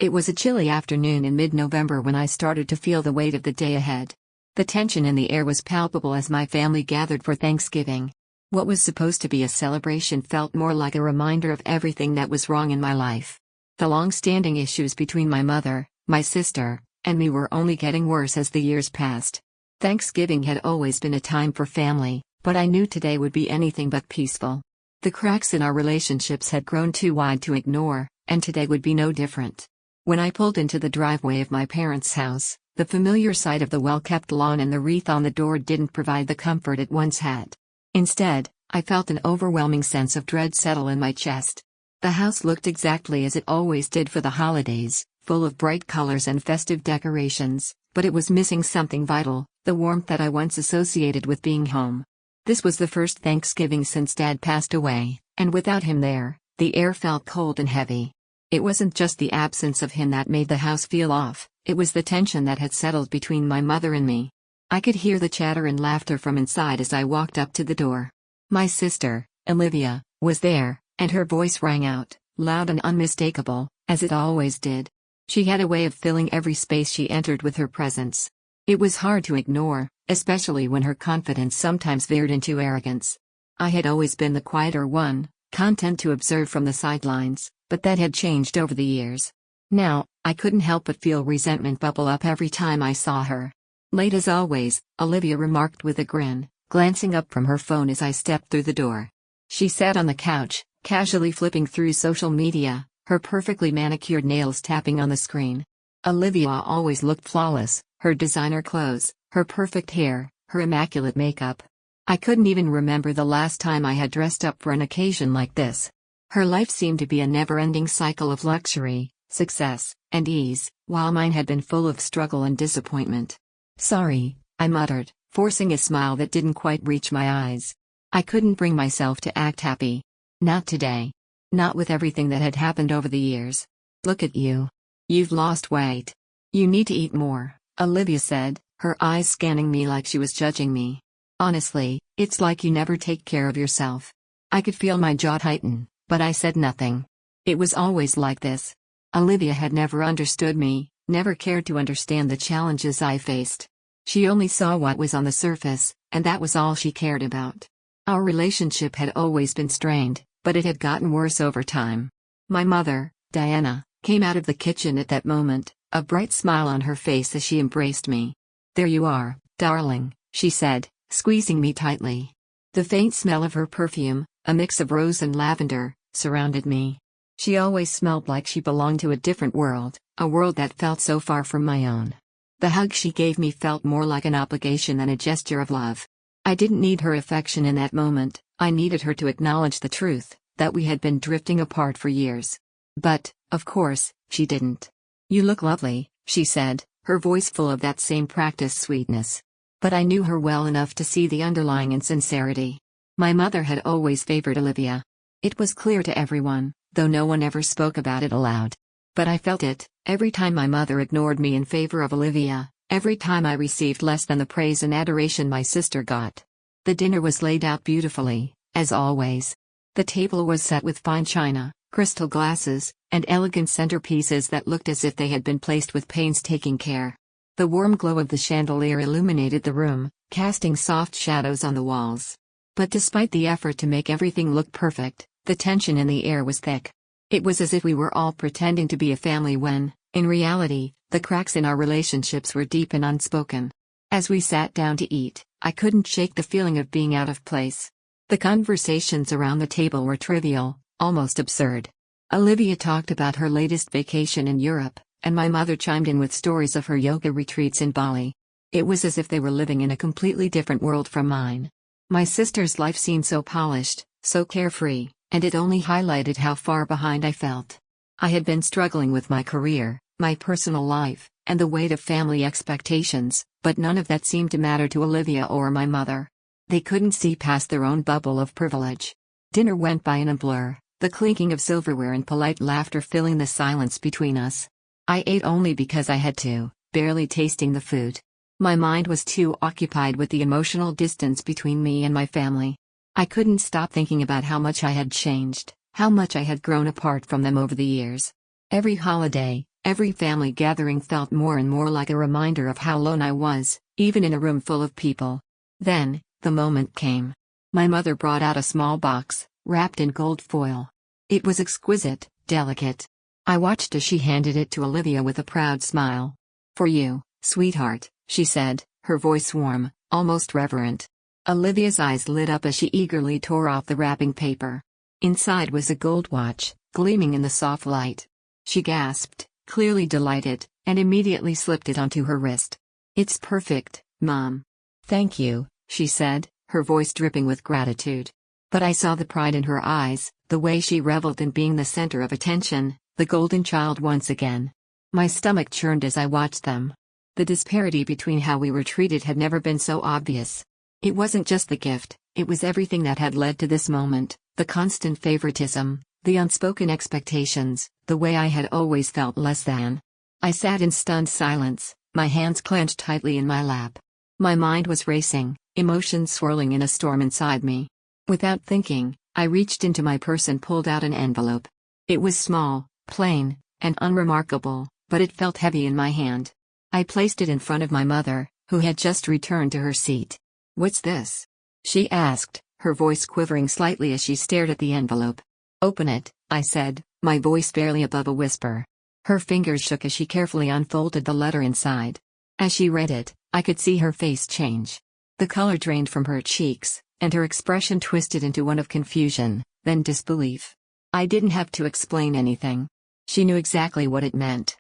It was a chilly afternoon in mid-November when I started to feel the weight of the day ahead. The tension in the air was palpable as my family gathered for Thanksgiving. What was supposed to be a celebration felt more like a reminder of everything that was wrong in my life. The long-standing issues between my mother, my sister, and me were only getting worse as the years passed. Thanksgiving had always been a time for family, but I knew today would be anything but peaceful. The cracks in our relationships had grown too wide to ignore, and today would be no different. When I pulled into the driveway of my parents' house, the familiar sight of the well-kept lawn and the wreath on the door didn't provide the comfort it once had. Instead, I felt an overwhelming sense of dread settle in my chest. The house looked exactly as it always did for the holidays, full of bright colors and festive decorations, but it was missing something vital, the warmth that I once associated with being home. This was the first Thanksgiving since Dad passed away, and without him there, the air felt cold and heavy. It wasn't just the absence of him that made the house feel off, it was the tension that had settled between my mother and me. I could hear the chatter and laughter from inside as I walked up to the door. My sister, Olivia, was there, and her voice rang out, loud and unmistakable, as it always did. She had a way of filling every space she entered with her presence. It was hard to ignore, especially when her confidence sometimes veered into arrogance. I had always been the quieter one, content to observe from the sidelines, but that had changed over the years. Now, I couldn't help but feel resentment bubble up every time I saw her. Late as always, Olivia remarked with a grin, glancing up from her phone as I stepped through the door. She sat on the couch, casually flipping through social media, her perfectly manicured nails tapping on the screen. Olivia always looked flawless, her designer clothes, her perfect hair, her immaculate makeup. I couldn't even remember the last time I had dressed up for an occasion like this. Her life seemed to be a never-ending cycle of luxury, success, and ease, while mine had been full of struggle and disappointment. "Sorry," I muttered, forcing a smile that didn't quite reach my eyes. I couldn't bring myself to act happy. Not today. Not with everything that had happened over the years. "Look at you. You've lost weight. You need to eat more," Olivia said, her eyes scanning me like she was judging me. "Honestly, it's like you never take care of yourself." I could feel my jaw tighten, but I said nothing. It was always like this. Olivia had never understood me, never cared to understand the challenges I faced. She only saw what was on the surface, and that was all she cared about. Our relationship had always been strained, but it had gotten worse over time. My mother, Diana, came out of the kitchen at that moment, a bright smile on her face as she embraced me. "There you are, darling," she said, squeezing me tightly. The faint smell of her perfume, a mix of rose and lavender, surrounded me. She always smelled like she belonged to a different world, a world that felt so far from my own. The hug she gave me felt more like an obligation than a gesture of love. I didn't need her affection in that moment, I needed her to acknowledge the truth, that we had been drifting apart for years. But, of course, she didn't. "You look lovely," she said, her voice full of that same practiced sweetness. But I knew her well enough to see the underlying insincerity. My mother had always favored Olivia. It was clear to everyone, though no one ever spoke about it aloud. But I felt it, every time my mother ignored me in favor of Olivia, every time I received less than the praise and adoration my sister got. The dinner was laid out beautifully, as always. The table was set with fine china, crystal glasses, and elegant centerpieces that looked as if they had been placed with painstaking care. The warm glow of the chandelier illuminated the room, casting soft shadows on the walls. But despite the effort to make everything look perfect, the tension in the air was thick. It was as if we were all pretending to be a family when, in reality, the cracks in our relationships were deep and unspoken. As we sat down to eat, I couldn't shake the feeling of being out of place. The conversations around the table were trivial, almost absurd. Olivia talked about her latest vacation in Europe, and my mother chimed in with stories of her yoga retreats in Bali. It was as if they were living in a completely different world from mine. My sister's life seemed so polished, so carefree, and it only highlighted how far behind I felt. I had been struggling with my career, my personal life, and the weight of family expectations, but none of that seemed to matter to Olivia or my mother. They couldn't see past their own bubble of privilege. Dinner went by in a blur, the clinking of silverware and polite laughter filling the silence between us. I ate only because I had to, barely tasting the food. My mind was too occupied with the emotional distance between me and my family. I couldn't stop thinking about how much I had changed, how much I had grown apart from them over the years. Every holiday, Every family gathering felt more and more like a reminder of how alone I was, even in a room full of people. Then, the moment came. My mother brought out a small box, wrapped in gold foil. It was exquisite, delicate. I watched as she handed it to Olivia with a proud smile. "For you, sweetheart," she said, her voice warm, almost reverent. Olivia's eyes lit up as she eagerly tore off the wrapping paper. Inside was a gold watch, gleaming in the soft light. She gasped, clearly delighted, and immediately slipped it onto her wrist. "It's perfect, Mom." "Thank you," she said, her voice dripping with gratitude. But I saw the pride in her eyes, the way she reveled in being the center of attention, the golden child once again. My stomach churned as I watched them. The disparity between how we were treated had never been so obvious. It wasn't just the gift, it was everything that had led to this moment, the constant favoritism, the unspoken expectations, the way I had always felt less than. I sat in stunned silence, my hands clenched tightly in my lap. My mind was racing, emotions swirling in a storm inside me. Without thinking, I reached into my purse and pulled out an envelope. It was small, plain, and unremarkable, but it felt heavy in my hand. I placed it in front of my mother, who had just returned to her seat. "What's this?" she asked, her voice quivering slightly as she stared at the envelope. "Open it," I said, my voice barely above a whisper. Her fingers shook as she carefully unfolded the letter inside. As she read it, I could see her face change. The color drained from her cheeks, and her expression twisted into one of confusion, then disbelief. I didn't have to explain anything. She knew exactly what it meant.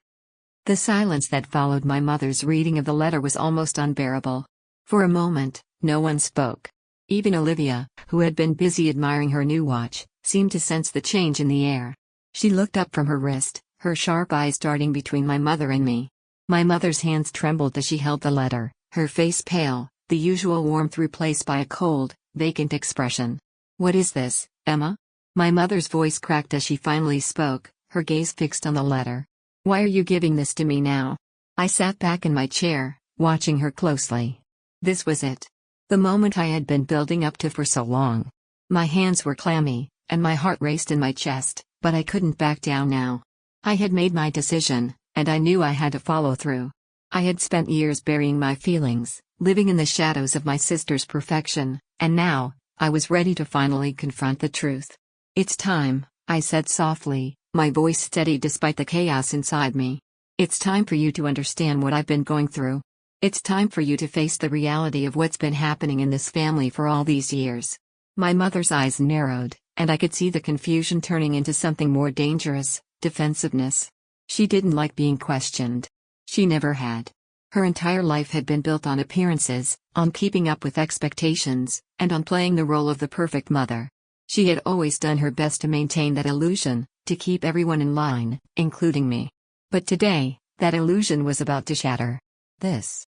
The silence that followed my mother's reading of the letter was almost unbearable. For a moment, no one spoke. Even Olivia, who had been busy admiring her new watch, seemed to sense the change in the air. She looked up from her wrist, her sharp eyes darting between my mother and me. My mother's hands trembled as she held the letter, her face pale, the usual warmth replaced by a cold, vacant expression. "What is this, Emma?" My mother's voice cracked as she finally spoke, her gaze fixed on the letter. "Why are you giving this to me now?" I sat back in my chair, watching her closely. This was it. The moment I had been building up to for so long. My hands were clammy, and my heart raced in my chest, but I couldn't back down now. I had made my decision, and I knew I had to follow through. I had spent years burying my feelings, living in the shadows of my sister's perfection, and now, I was ready to finally confront the truth. "It's time," I said softly, my voice steady despite the chaos inside me. "It's time for you to understand what I've been going through. It's time for you to face the reality of what's been happening in this family for all these years." My mother's eyes narrowed, and I could see the confusion turning into something more dangerous, defensiveness. She didn't like being questioned. She never had. Her entire life had been built on appearances, on keeping up with expectations, and on playing the role of the perfect mother. She had always done her best to maintain that illusion, to keep everyone in line, including me. But today, that illusion was about to shatter. This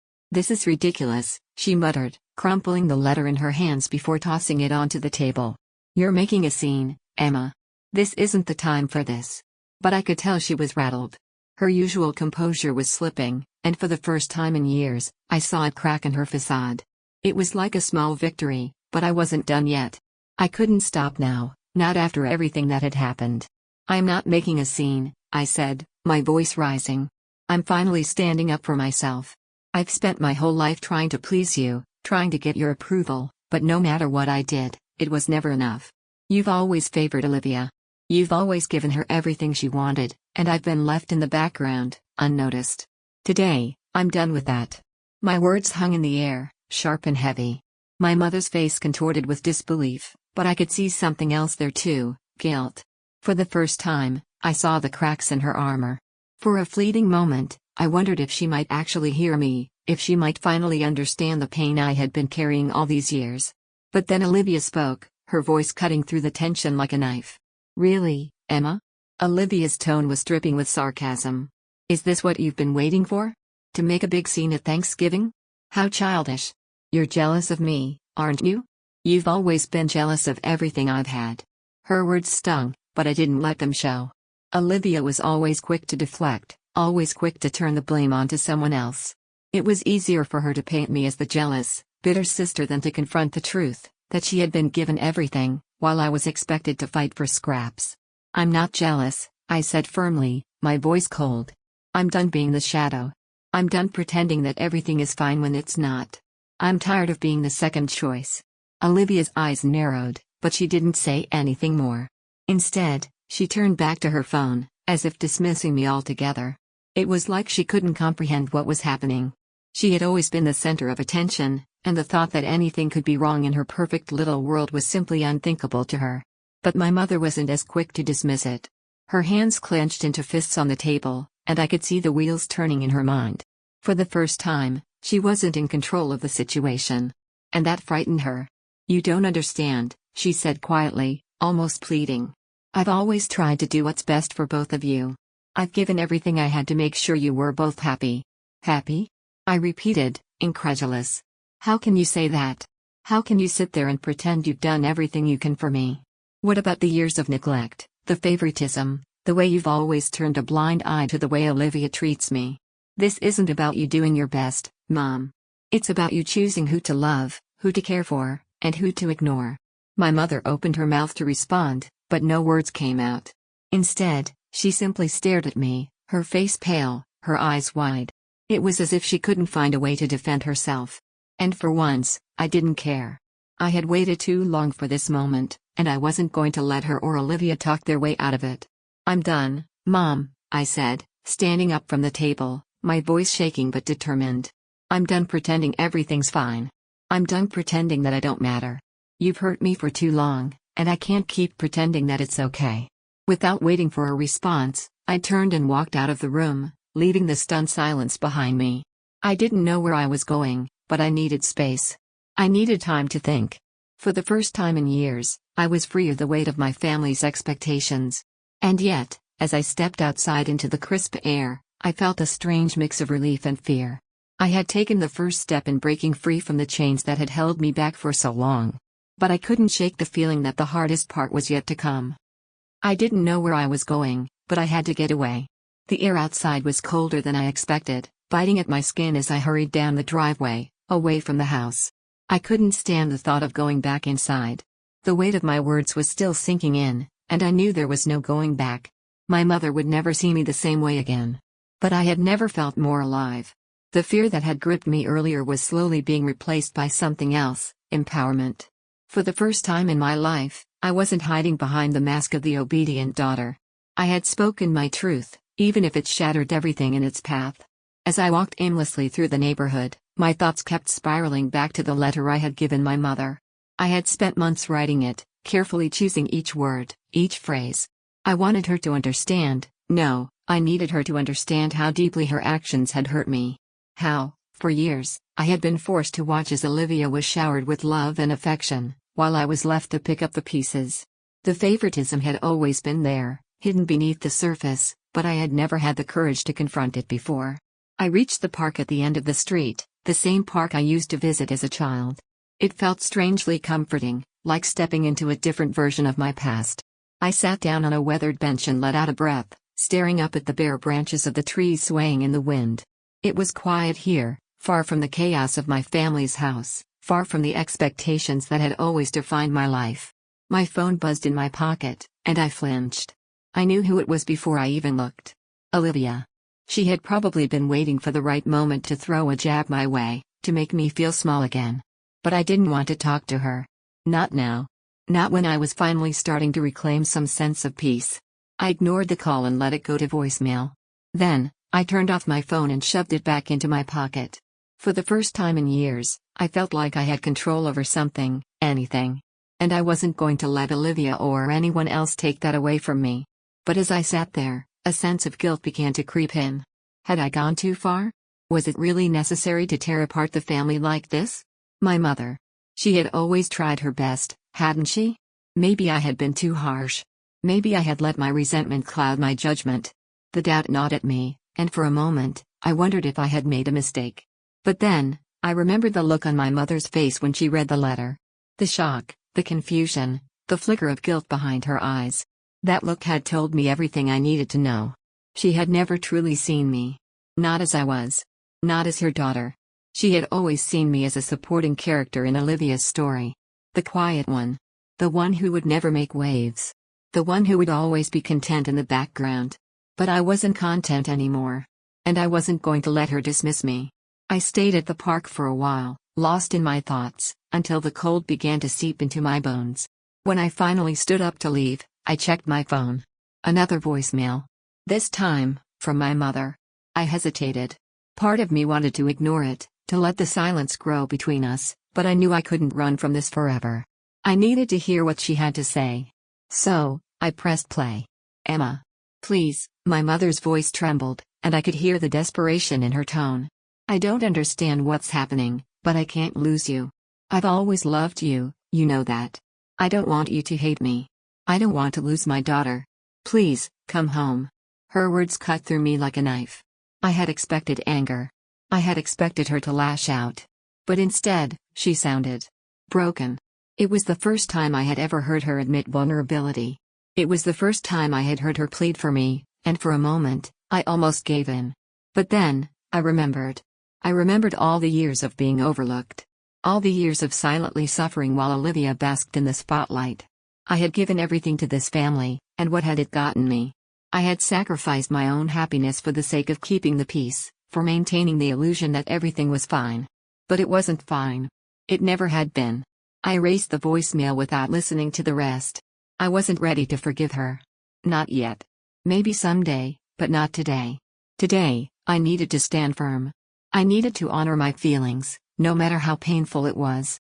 is ridiculous," she muttered, crumpling the letter in her hands before tossing it onto the table. "You're making a scene, Emma. This isn't the time for this." But I could tell she was rattled. Her usual composure was slipping, and for the first time in years, I saw a crack in her facade. It was like a small victory, but I wasn't done yet. I couldn't stop now, not after everything that had happened. "I'm not making a scene," I said, my voice rising. "I'm finally standing up for myself. I've spent my whole life trying to please you, trying to get your approval, but no matter what I did, it was never enough. You've always favored Olivia. You've always given her everything she wanted, and I've been left in the background, unnoticed. Today, I'm done with that." My words hung in the air, sharp and heavy. My mother's face contorted with disbelief, but I could see something else there too, guilt. For the first time, I saw the cracks in her armor. For a fleeting moment, I wondered if she might actually hear me, if she might finally understand the pain I had been carrying all these years. But then Olivia spoke, her voice cutting through the tension like a knife. "Really, Emma?" Olivia's tone was dripping with sarcasm. "Is this what you've been waiting for? To make a big scene at Thanksgiving? How childish. You're jealous of me, aren't you? You've always been jealous of everything I've had." Her words stung, but I didn't let them show. Olivia was always quick to deflect, always quick to turn the blame onto someone else. It was easier for her to paint me as the jealous, bitter sister than to confront the truth, that she had been given everything, while I was expected to fight for scraps. "I'm not jealous," I said firmly, my voice cold. I'm done being the shadow. I'm done pretending that everything is fine when it's not. I'm tired of being the second choice. Olivia's eyes narrowed, but she didn't say anything more. Instead, she turned back to her phone, as if dismissing me altogether. It was like she couldn't comprehend what was happening. She had always been the center of attention, and the thought that anything could be wrong in her perfect little world was simply unthinkable to her. But my mother wasn't as quick to dismiss it. Her hands clenched into fists on the table, and I could see the wheels turning in her mind. For the first time, she wasn't in control of the situation. And that frightened her. "You don't understand," she said quietly, almost pleading. "I've always tried to do what's best for both of you. I've given everything I had to make sure you were both happy." "Happy?" I repeated, incredulous. "How can you say that? How can you sit there and pretend you've done everything you can for me? What about the years of neglect, the favoritism, the way you've always turned a blind eye to the way Olivia treats me? This isn't about you doing your best, Mom. It's about you choosing who to love, who to care for, and who to ignore." My mother opened her mouth to respond, but no words came out. Instead, she simply stared at me, her face pale, her eyes wide. It was as if she couldn't find a way to defend herself. And for once, I didn't care. I had waited too long for this moment, and I wasn't going to let her or Olivia talk their way out of it. "I'm done, Mom," I said, standing up from the table, my voice shaking but determined. "I'm done pretending everything's fine. I'm done pretending that I don't matter. You've hurt me for too long, and I can't keep pretending that it's okay." Without waiting for a response, I turned and walked out of the room, leaving the stunned silence behind me. I didn't know where I was going, but I needed space. I needed time to think. For the first time in years, I was free of the weight of my family's expectations. And yet, as I stepped outside into the crisp air, I felt a strange mix of relief and fear. I had taken the first step in breaking free from the chains that had held me back for so long. But I couldn't shake the feeling that the hardest part was yet to come. I didn't know where I was going, but I had to get away. The air outside was colder than I expected, biting at my skin as I hurried down the driveway, away from the house. I couldn't stand the thought of going back inside. The weight of my words was still sinking in, and I knew there was no going back. My mother would never see me the same way again. But I had never felt more alive. The fear that had gripped me earlier was slowly being replaced by something else, empowerment. For the first time in my life, I wasn't hiding behind the mask of the obedient daughter. I had spoken my truth, even if it shattered everything in its path. As I walked aimlessly through the neighborhood, my thoughts kept spiraling back to the letter I had given my mother. I had spent months writing it, carefully choosing each word, each phrase. I wanted her to understand. No, I needed her to understand how deeply her actions had hurt me. How, for years, I had been forced to watch as Olivia was showered with love and affection, while I was left to pick up the pieces. The favoritism had always been there, hidden beneath the surface, but I had never had the courage to confront it before. I reached the park at the end of the street, the same park I used to visit as a child. It felt strangely comforting, like stepping into a different version of my past. I sat down on a weathered bench and let out a breath, staring up at the bare branches of the trees swaying in the wind. It was quiet here, far from the chaos of my family's house, far from the expectations that had always defined my life. My phone buzzed in my pocket, and I flinched. I knew who it was before I even looked. Olivia. She had probably been waiting for the right moment to throw a jab my way, to make me feel small again. But I didn't want to talk to her. Not now. Not when I was finally starting to reclaim some sense of peace. I ignored the call and let it go to voicemail. Then, I turned off my phone and shoved it back into my pocket. For the first time in years, I felt like I had control over something, anything. And I wasn't going to let Olivia or anyone else take that away from me. But as I sat there, a sense of guilt began to creep in. Had I gone too far? Was it really necessary to tear apart the family like this? My mother. She had always tried her best, hadn't she? Maybe I had been too harsh. Maybe I had let my resentment cloud my judgment. The doubt gnawed at me, and for a moment, I wondered if I had made a mistake. But then, I remembered the look on my mother's face when she read the letter. The shock, the confusion, the flicker of guilt behind her eyes. That look had told me everything I needed to know. She had never truly seen me. Not as I was. Not as her daughter. She had always seen me as a supporting character in Olivia's story. The quiet one. The one who would never make waves. The one who would always be content in the background. But I wasn't content anymore. And I wasn't going to let her dismiss me. I stayed at the park for a while, lost in my thoughts, until the cold began to seep into my bones. When I finally stood up to leave, I checked my phone. Another voicemail. This time, from my mother. I hesitated. Part of me wanted to ignore it, to let the silence grow between us, but I knew I couldn't run from this forever. I needed to hear what she had to say. So, I pressed play. Emma. Please, my mother's voice trembled, and I could hear the desperation in her tone. I don't understand what's happening, but I can't lose you. I've always loved you, you know that. I don't want you to hate me. I don't want to lose my daughter. Please, come home. Her words cut through me like a knife. I had expected anger. I had expected her to lash out. But instead, she sounded broken. It was the first time I had ever heard her admit vulnerability. It was the first time I had heard her plead for me, and for a moment, I almost gave in. But then, I remembered. I remembered all the years of being overlooked. All the years of silently suffering while Olivia basked in the spotlight. I had given everything to this family, and what had it gotten me? I had sacrificed my own happiness for the sake of keeping the peace, for maintaining the illusion that everything was fine. But it wasn't fine. It never had been. I erased the voicemail without listening to the rest. I wasn't ready to forgive her. Not yet. Maybe someday, but not today. Today, I needed to stand firm. I needed to honor my feelings, no matter how painful it was.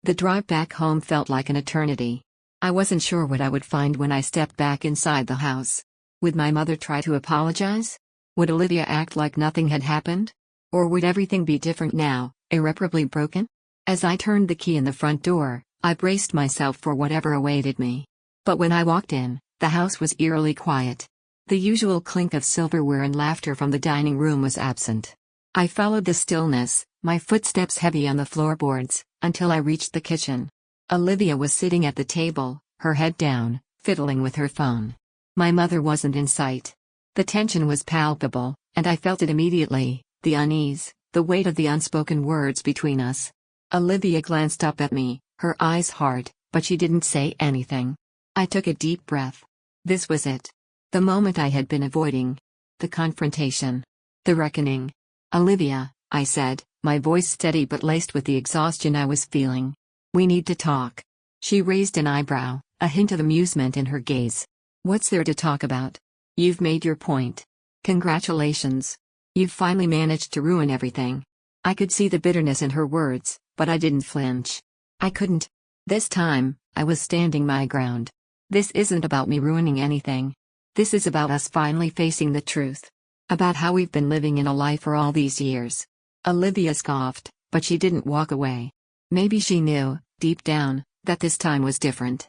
The drive back home felt like an eternity. I wasn't sure what I would find when I stepped back inside the house. Would my mother try to apologize? Would Olivia act like nothing had happened? Or would everything be different now, irreparably broken? As I turned the key in the front door, I braced myself for whatever awaited me. But when I walked in, the house was eerily quiet. The usual clink of silverware and laughter from the dining room was absent. I followed the stillness, my footsteps heavy on the floorboards, until I reached the kitchen. Olivia was sitting at the table, her head down, fiddling with her phone. My mother wasn't in sight. The tension was palpable, and I felt it immediately, the unease, the weight of the unspoken words between us. Olivia glanced up at me, her eyes hard, but she didn't say anything. I took a deep breath. This was it. The moment I had been avoiding. The confrontation. The reckoning. Olivia, I said, my voice steady but laced with the exhaustion I was feeling. We need to talk. She raised an eyebrow, a hint of amusement in her gaze. What's there to talk about? You've made your point. Congratulations. You've finally managed to ruin everything. I could see the bitterness in her words, but I didn't flinch. I couldn't. This time, I was standing my ground. This isn't about me ruining anything. This is about us finally facing the truth. About how we've been living in a lie for all these years. Olivia scoffed, but she didn't walk away. Maybe she knew, deep down, that this time was different.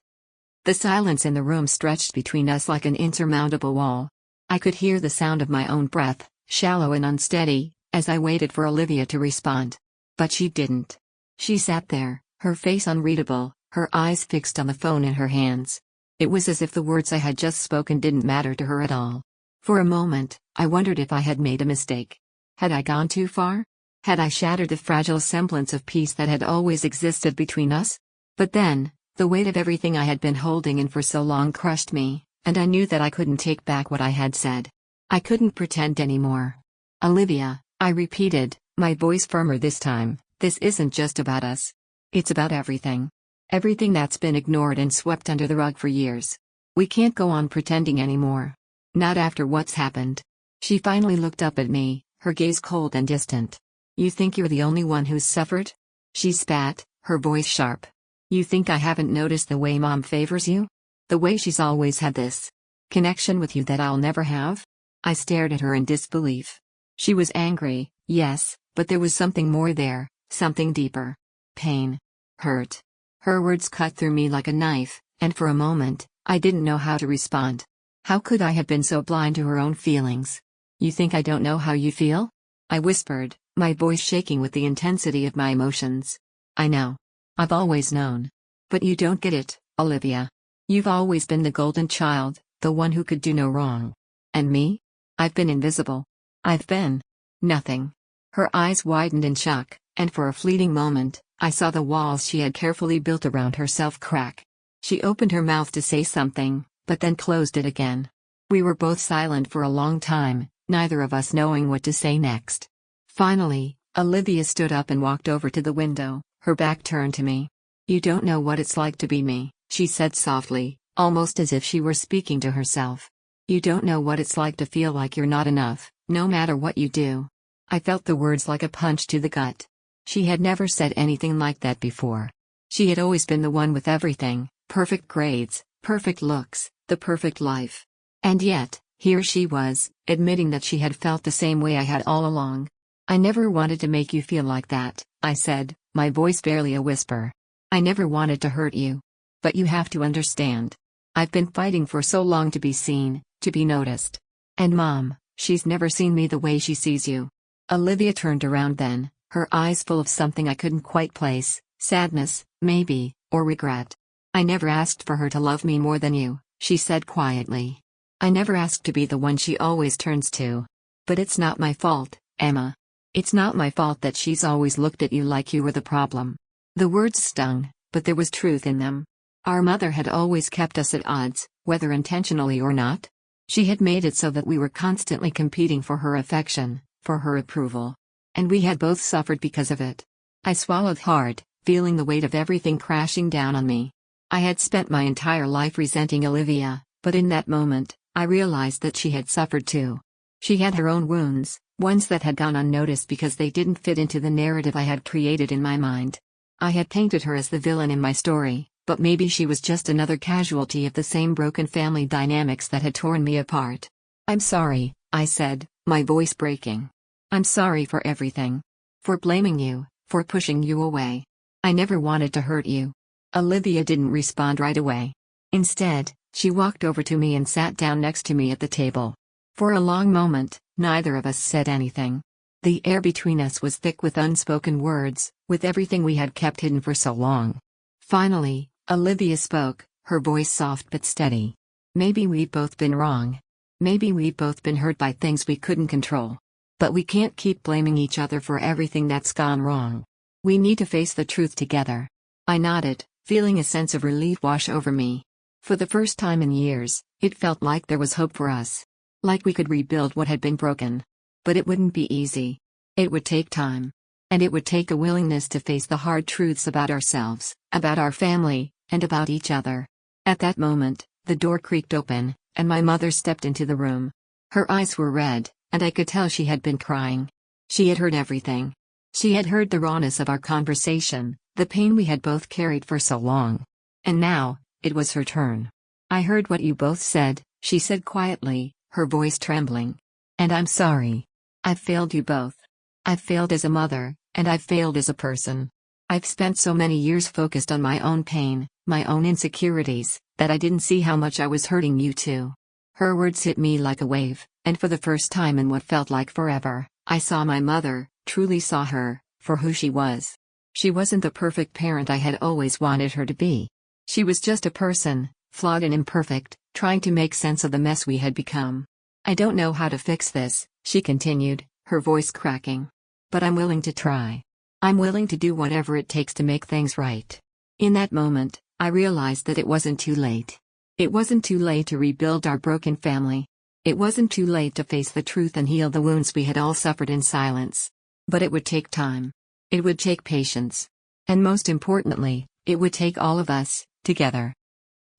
The silence in the room stretched between us like an insurmountable wall. I could hear the sound of my own breath, shallow and unsteady, as I waited for Olivia to respond. But she didn't. She sat there, her face unreadable, her eyes fixed on the phone in her hands. It was as if the words I had just spoken didn't matter to her at all. For a moment, I wondered if I had made a mistake. Had I gone too far? Had I shattered the fragile semblance of peace that had always existed between us? But then, the weight of everything I had been holding in for so long crushed me, and I knew that I couldn't take back what I had said. I couldn't pretend anymore. Olivia, I repeated, my voice firmer this time, this isn't just about us. It's about everything. Everything that's been ignored and swept under the rug for years. We can't go on pretending anymore. Not after what's happened. She finally looked up at me, her gaze cold and distant. You think you're the only one who's suffered? She spat, her voice sharp. You think I haven't noticed the way Mom favors you? The way she's always had this connection with you that I'll never have? I stared at her in disbelief. She was angry, yes, but there was something more there, something deeper. Pain. Hurt. Her words cut through me like a knife, and for a moment, I didn't know how to respond. How could I have been so blind to her own feelings? You think I don't know how you feel? I whispered, my voice shaking with the intensity of my emotions. I know. I've always known. But you don't get it, Olivia. You've always been the golden child, the one who could do no wrong. And me? I've been invisible. I've been nothing. Her eyes widened in shock, and for a fleeting moment, I saw the walls she had carefully built around herself crack. She opened her mouth to say something, but then closed it again. We were both silent for a long time, neither of us knowing what to say next. Finally, Olivia stood up and walked over to the window, her back turned to me. "You don't know what it's like to be me," she said softly, almost as if she were speaking to herself. "You don't know what it's like to feel like you're not enough, no matter what you do." I felt the words like a punch to the gut. She had never said anything like that before. She had always been the one with everything: perfect grades, perfect looks, the perfect life. And yet, here she was, admitting that she had felt the same way I had all along. "I never wanted to make you feel like that," I said, my voice barely a whisper. "I never wanted to hurt you. But you have to understand. I've been fighting for so long to be seen, to be noticed. And Mom, she's never seen me the way she sees you." Olivia turned around then, her eyes full of something I couldn't quite place: sadness, maybe, or regret. "I never asked for her to love me more than you," she said quietly. "I never asked to be the one she always turns to. But it's not my fault, Emma. It's not my fault that she's always looked at you like you were the problem." The words stung, but there was truth in them. Our mother had always kept us at odds, whether intentionally or not. She had made it so that we were constantly competing for her affection, for her approval. And we had both suffered because of it. I swallowed hard, feeling the weight of everything crashing down on me. I had spent my entire life resenting Olivia, but in that moment, I realized that she had suffered too. She had her own wounds, ones that had gone unnoticed because they didn't fit into the narrative I had created in my mind. I had painted her as the villain in my story, but maybe she was just another casualty of the same broken family dynamics that had torn me apart. "I'm sorry," I said, my voice breaking. "I'm sorry for everything. For blaming you, for pushing you away. I never wanted to hurt you." Olivia didn't respond right away. Instead, she walked over to me and sat down next to me at the table. For a long moment, neither of us said anything. The air between us was thick with unspoken words, with everything we had kept hidden for so long. Finally, Olivia spoke, her voice soft but steady. "Maybe we've both been wrong. Maybe we've both been hurt by things we couldn't control. But we can't keep blaming each other for everything that's gone wrong. We need to face the truth together." I nodded, feeling a sense of relief wash over me. For the first time in years, it felt like there was hope for us. Like we could rebuild what had been broken. But it wouldn't be easy. It would take time. And it would take a willingness to face the hard truths about ourselves, about our family, and about each other. At that moment, the door creaked open, and my mother stepped into the room. Her eyes were red, and I could tell she had been crying. She had heard everything. She had heard the rawness of our conversation, the pain we had both carried for so long. And now, it was her turn. "I heard what you both said," she said quietly, her voice trembling. "And I'm sorry. I've failed you both. I've failed as a mother, and I've failed as a person. I've spent so many years focused on my own pain, my own insecurities, that I didn't see how much I was hurting you too." Her words hit me like a wave, and for the first time in what felt like forever, I saw my mother, truly saw her, for who she was. She wasn't the perfect parent I had always wanted her to be. She was just a person, flawed and imperfect, trying to make sense of the mess we had become. "I don't know how to fix this," she continued, her voice cracking. "But I'm willing to try. I'm willing to do whatever it takes to make things right." In that moment, I realized that it wasn't too late. It wasn't too late to rebuild our broken family. It wasn't too late to face the truth and heal the wounds we had all suffered in silence. But it would take time. It would take patience. And most importantly, it would take all of us, together.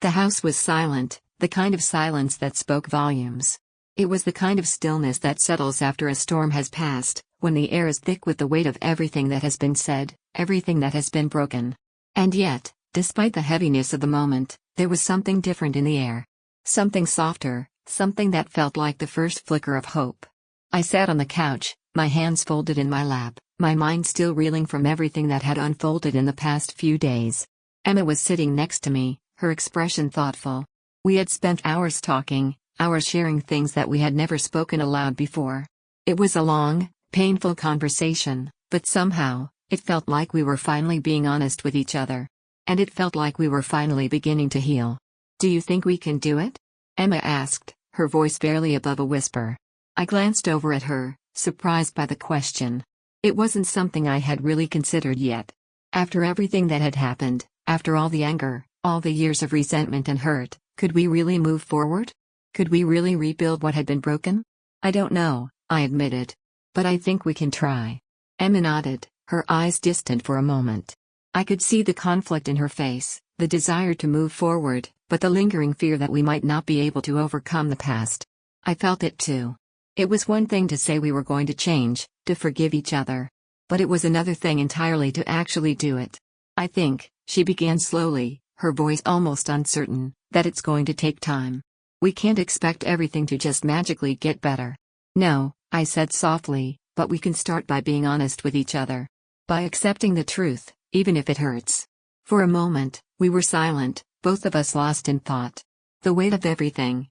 The house was silent, the kind of silence that spoke volumes. It was the kind of stillness that settles after a storm has passed, when the air is thick with the weight of everything that has been said, everything that has been broken. And yet, despite the heaviness of the moment, there was something different in the air. Something softer, something that felt like the first flicker of hope. I sat on the couch, my hands folded in my lap, my mind still reeling from everything that had unfolded in the past few days. Emma was sitting next to me, her expression thoughtful. We had spent hours talking, hours sharing things that we had never spoken aloud before. It was a long, painful conversation, but somehow, it felt like we were finally being honest with each other. And it felt like we were finally beginning to heal. "Do you think we can do it?" Emma asked, her voice barely above a whisper. I glanced over at her, surprised by the question. It wasn't something I had really considered yet. After everything that had happened, after all the anger, all the years of resentment and hurt, could we really move forward? Could we really rebuild what had been broken? I don't know, I admitted. But I think we can try. Emma nodded, her eyes distant for a moment. I could see the conflict in her face, the desire to move forward, but the lingering fear that we might not be able to overcome the past. I felt it too. It was one thing to say we were going to change, to forgive each other. But it was another thing entirely to actually do it. I think, she began slowly, her voice almost uncertain, that it's going to take time. We can't expect everything to just magically get better. No, I said softly, but we can start by being honest with each other. By accepting the truth, even if it hurts. For a moment, we were silent, both of us lost in thought. The weight of everything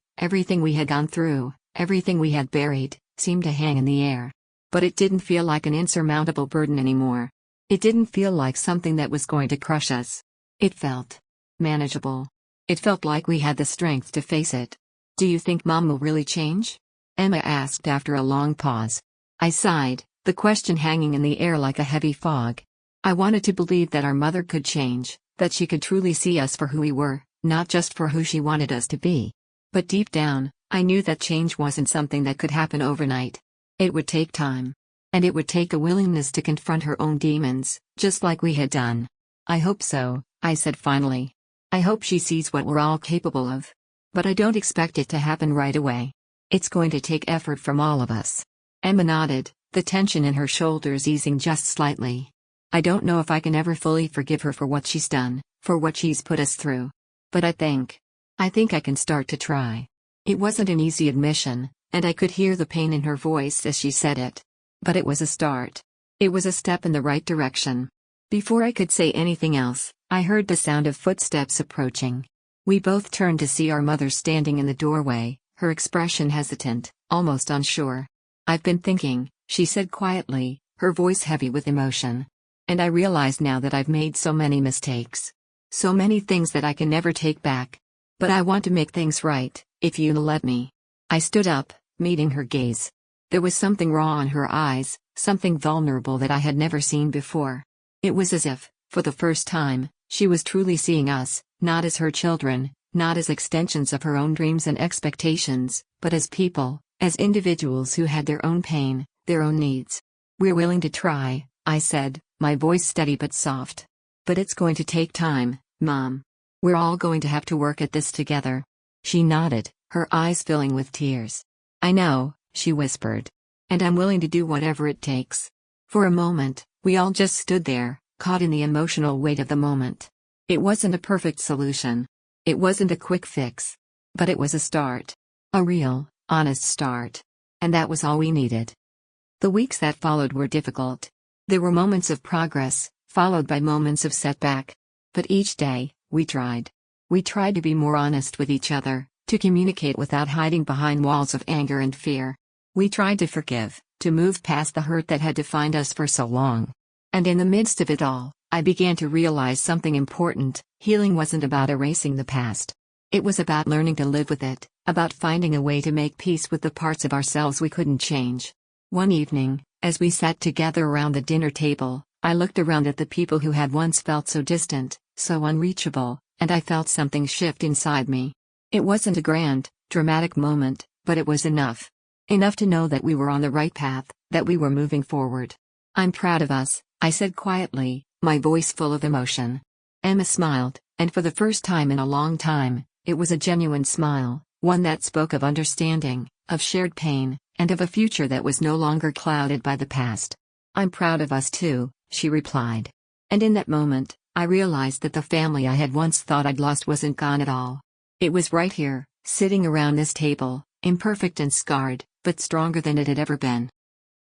we had gone through, everything we had buried, seemed to hang in the air. But it didn't feel like an insurmountable burden anymore. It didn't feel like something that was going to crush us. It felt manageable. It felt like we had the strength to face it. Do you think Mom will really change? Emma asked after a long pause. I sighed, the question hanging in the air like a heavy fog. I wanted to believe that our mother could change, that she could truly see us for who we were, not just for who she wanted us to be. But deep down, I knew that change wasn't something that could happen overnight. It would take time. And it would take a willingness to confront her own demons, just like we had done. I hope so, I said finally. I hope she sees what we're all capable of. But I don't expect it to happen right away. It's going to take effort from all of us. Emma nodded, the tension in her shoulders easing just slightly. I don't know if I can ever fully forgive her for what she's done, for what she's put us through. But I think I can start to try. It wasn't an easy admission, and I could hear the pain in her voice as she said it. But it was a start. It was a step in the right direction. Before I could say anything else, I heard the sound of footsteps approaching. We both turned to see our mother standing in the doorway, her expression hesitant, almost unsure. I've been thinking, she said quietly, her voice heavy with emotion. And I realize now that I've made so many mistakes. So many things that I can never take back. But I want to make things right, if you'll let me. I stood up, meeting her gaze. There was something raw in her eyes, something vulnerable that I had never seen before. It was as if, for the first time, she was truly seeing us, not as her children, not as extensions of her own dreams and expectations, but as people, as individuals who had their own pain, their own needs. We're willing to try, I said, my voice steady but soft. But it's going to take time, Mom. We're all going to have to work at this together. She nodded, her eyes filling with tears. I know, she whispered. And I'm willing to do whatever it takes. For a moment, we all just stood there, caught in the emotional weight of the moment. It wasn't a perfect solution. It wasn't a quick fix. But it was a start. A real, honest start. And that was all we needed. The weeks that followed were difficult. There were moments of progress, followed by moments of setback. But each day, we tried. We tried to be more honest with each other, to communicate without hiding behind walls of anger and fear. We tried to forgive, to move past the hurt that had defined us for so long. And in the midst of it all, I began to realize something important. Healing wasn't about erasing the past. It was about learning to live with it, about finding a way to make peace with the parts of ourselves we couldn't change. One evening, as we sat together around the dinner table, I looked around at the people who had once felt so distant, so unreachable, and I felt something shift inside me. It wasn't a grand, dramatic moment, but it was enough. Enough to know that we were on the right path, that we were moving forward. I'm proud of us, I said quietly, my voice full of emotion. Emma smiled, and for the first time in a long time, it was a genuine smile, one that spoke of understanding, of shared pain, and of a future that was no longer clouded by the past. I'm proud of us too, she replied. And in that moment, I realized that the family I had once thought I'd lost wasn't gone at all. It was right here, sitting around this table, imperfect and scarred, but stronger than it had ever been.